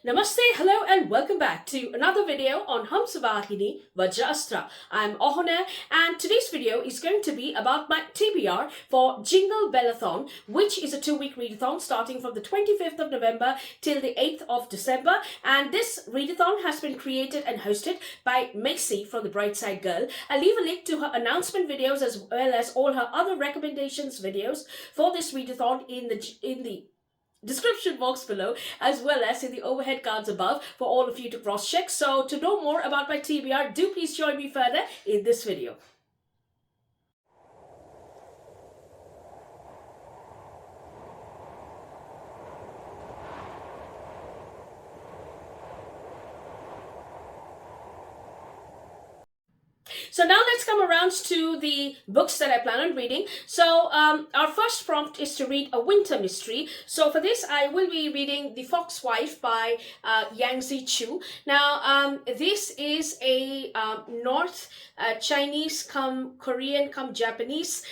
Namaste, hello and welcome back to another video on Hamsavahini, Vajraasthra. I'm Awhona and today's video is going to be about my TBR for Jinglebellathon, which is a 2-week readathon starting from the 25th of November till the 8th of December. And this readathon has been created and hosted by Maci from the Bright Side Girl. I'll leave a link to her announcement videos as well as all her other recommendations videos for this readathon in the description box below, as well as in the overhead cards above for all of you to cross check. So to know more about my TBR, do please join me further in this video. So now let's come around to the books that I plan on reading. So our first prompt is to read a winter mystery. So for this, I will be reading The Fox Wife by Yangsze Choo. Now, this is a North Chinese come Korean come Japanese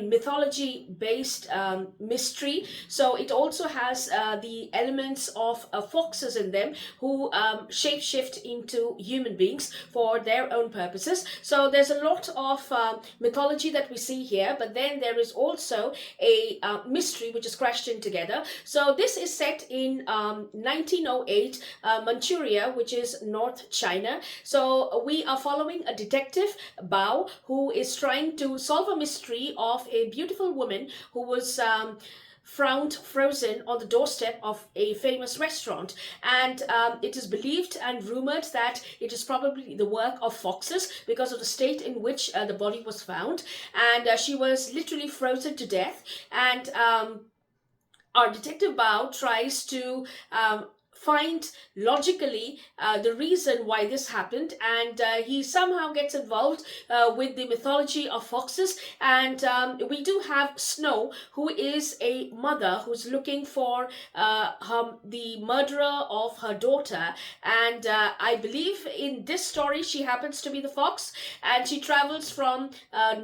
mythology based mystery. So it also has the elements of foxes in them who shapeshift into human beings for their own purposes. So there's a lot of mythology that we see here, but then there is also a mystery which is crashed in together. So this is set in 1908 Manchuria, which is North China. So we are following a detective, Bao, who is trying to solve a mystery of a beautiful woman who was frozen on the doorstep of a famous restaurant, and it is believed and rumored that it is probably the work of foxes because of the state in which the body was found, and she was literally frozen to death. And our detective Bao tries to find logically the reason why this happened, and he somehow gets involved with the mythology of foxes. And we do have Snow, who is a mother who's looking for the murderer of her daughter, and I believe in this story she happens to be the fox, and she travels from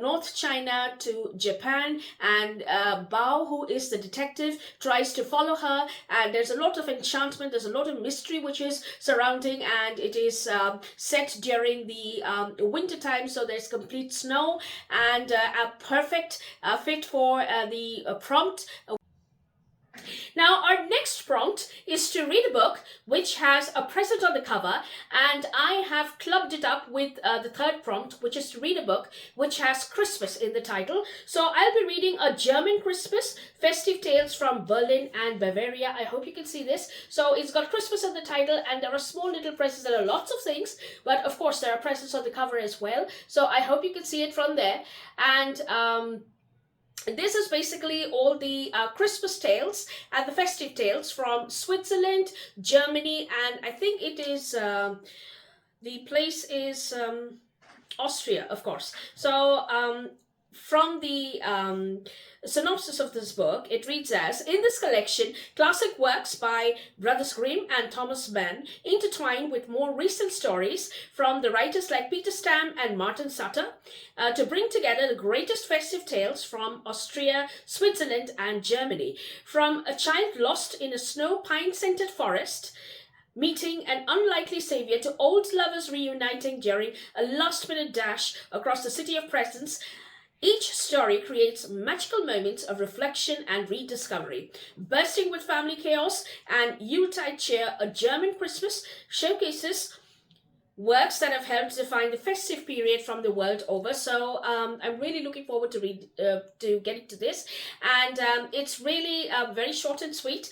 North China to Japan, and Bao, who is the detective, tries to follow her, and there's a lot of enchantment, there's a lot of mystery which is surrounding, and it is set during the winter time, so there's complete snow, and a perfect fit for the prompt. Now, our next prompt is to read a book which has a present on the cover, and I have clubbed it up with the third prompt, which is to read a book which has Christmas in the title. So I'll be reading a German Christmas, Festive Tales from Berlin and Bavaria. I hope you can see this. So it's got Christmas in the title, and there are small little presents. There are lots of things, but of course there are presents on the cover as well. So I hope you can see it from there. And this is basically all the Christmas tales and the festive tales from Switzerland, Germany, and I think it is, the place is Austria, of course. So from the synopsis of this book, it reads as: in this collection, classic works by Brothers Grimm and Thomas Mann intertwine with more recent stories from the writers like Peter Stam and Martin Sutter to bring together the greatest festive tales from Austria, Switzerland, and Germany. From a child lost in a snow pine-scented forest meeting an unlikely savior to old lovers reuniting during a last-minute dash across the city of presents, each story creates magical moments of reflection and rediscovery. Bursting with family chaos and Yuletide cheer, A German Christmas showcases works that have helped define the festive period from the world over. So I'm really looking forward to getting to this, and it's really very short and sweet.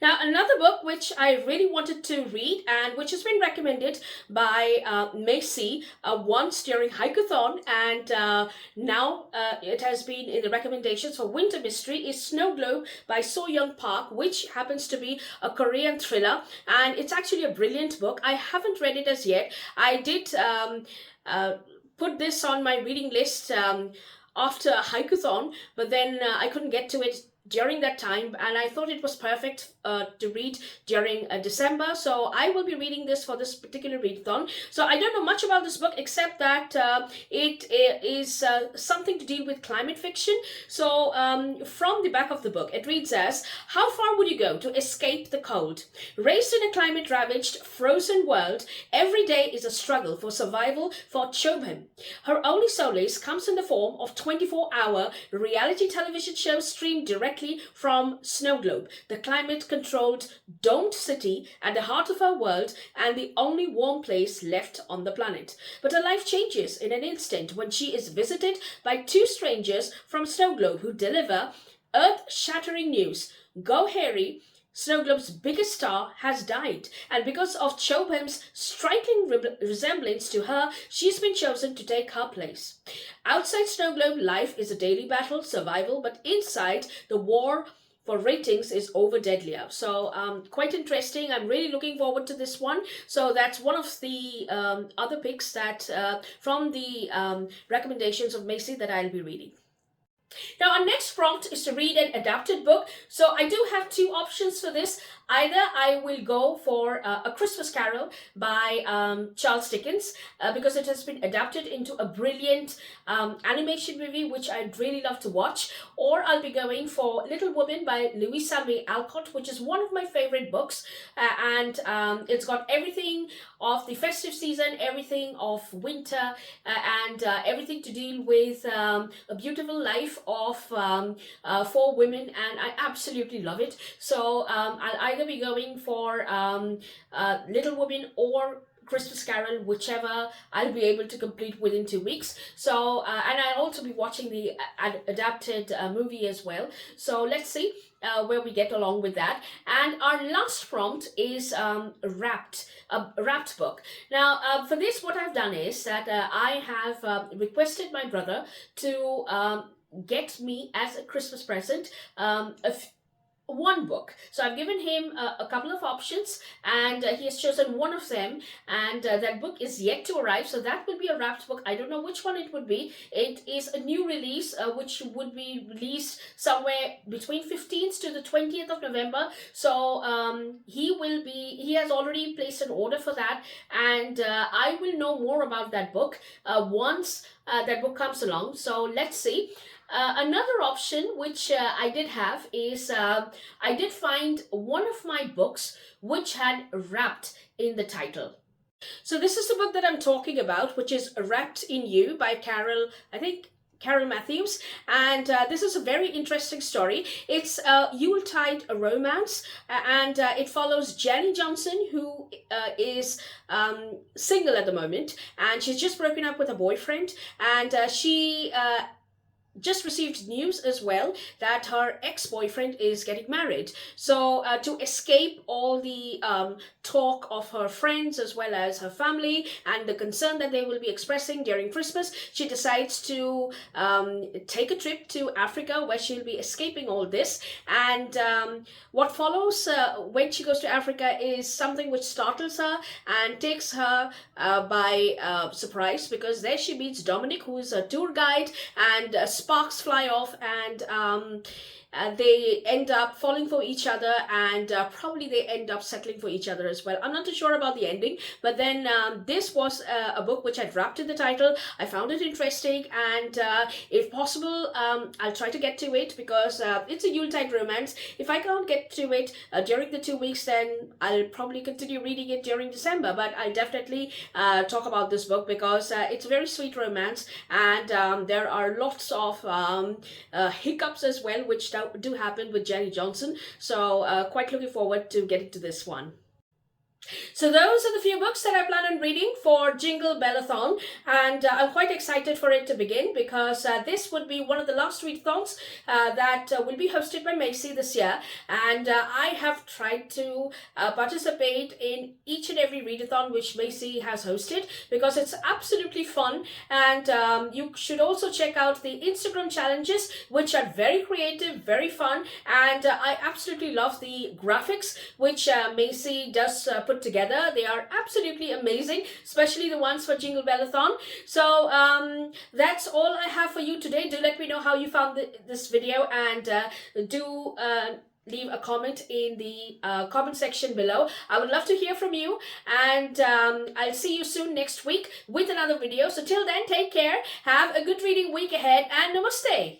Now, another book which I really wanted to read and which has been recommended by Maci once during Hikeathon, and now it has been in the recommendations for winter mystery, is Snow Globe by So Young Park, which happens to be a Korean thriller, and it's actually a brilliant book. I haven't read it as yet. I did put this on my reading list after Hikeathon, but then I couldn't get to it during that time, and I thought it was perfect to read during December. So I will be reading this for this particular readathon. So I don't know much about this book except that it is something to deal with climate fiction. So from the back of the book, it reads as, how far would you go to escape the cold? Raised in a climate-ravaged, frozen world, every day is a struggle for survival for Choo. Her only solace comes in the form of 24-hour reality television shows streamed directly from Snow Globe, the climate-controlled domed city at the heart of our world and the only warm place left on the planet. But her life changes in an instant when she is visited by two strangers from Snow Globe who deliver earth-shattering news. Go Harry, Snow Globe's biggest star, has died, and because of Chobham's striking resemblance to her, she's been chosen to take her place. Outside Snow Globe, life is a daily battle, survival, but inside, the war for ratings is over deadlier. So quite interesting. I'm really looking forward to this one. So that's one of the other picks that from the recommendations of Maci that I'll be reading. Now, our next prompt is to read an adapted book. So I do have two options for this. Either I will go for A Christmas Carol by Charles Dickens because it has been adapted into a brilliant animation movie which I'd really love to watch, or I'll be going for Little Woman by Louisa May Alcott, which is one of my favorite books, and it's got everything of the festive season, everything of winter, and everything to deal with a beautiful life of four women, and I absolutely love it. So I'll either be going for Little Woman or Christmas Carol, whichever I'll be able to complete within 2 weeks. So and I'll also be watching the adapted movie as well. So let's see where we get along with that. And our last prompt is a wrapped book. Now for this, what I've done is that I have requested my brother to get me as a Christmas present one book. So I've given him a couple of options, and he has chosen one of them, and that book is yet to arrive. So that will be a wrapped book. I don't know which one it would be. It is a new release which would be released somewhere between 15th to the 20th of November. So he has already placed an order for that, and I will know more about that book once that book comes along. So let's see. Another option which I did have is I did find one of my books which had Wrapped in the title. So this is the book that I'm talking about, which is Wrapped in You by Carol Matthews, and this is a very interesting story. It's a Yuletide romance, and it follows Jenny Johnson, who is single at the moment, and she's just broken up with a boyfriend, and she just received news as well that her ex-boyfriend is getting married. So to escape all the talk of her friends as well as her family and the concern that they will be expressing during Christmas, she decides to take a trip to Africa where she'll be escaping all this. And what follows when she goes to Africa is something which startles her and takes her by surprise, because there she meets Dominic, who is a tour guide, and sparks fly off, and they end up falling for each other, and probably they end up settling for each other as well. I'm not too sure about the ending, but then this was a book which I'd wrapped in the title. I found it interesting, and if possible, I'll try to get to it, because it's a Yuletide romance. If I can't get to it during the 2 weeks, then I'll probably continue reading it during December, but I'll definitely talk about this book, because it's a very sweet romance, and there are lots of hiccups as well, which do happen with Jenny Johnson. So quite looking forward to getting to this one. So those are the few books that I plan on reading for Jinglebellathon, and I'm quite excited for it to begin, because this would be one of the last readathons that will be hosted by Maci this year, and I have tried to participate in each and every readathon which Maci has hosted, because it's absolutely fun. And you should also check out the Instagram challenges, which are very creative, very fun, and I absolutely love the graphics which Maci does put together. They are absolutely amazing, especially the ones for Jinglebellathon. So that's all I have for you today. Do let me know how you found this video, and do leave a comment in the comment section below. I would love to hear from you, and I'll see you soon next week with another video. So till then, take care, have a good reading week ahead, and namaste.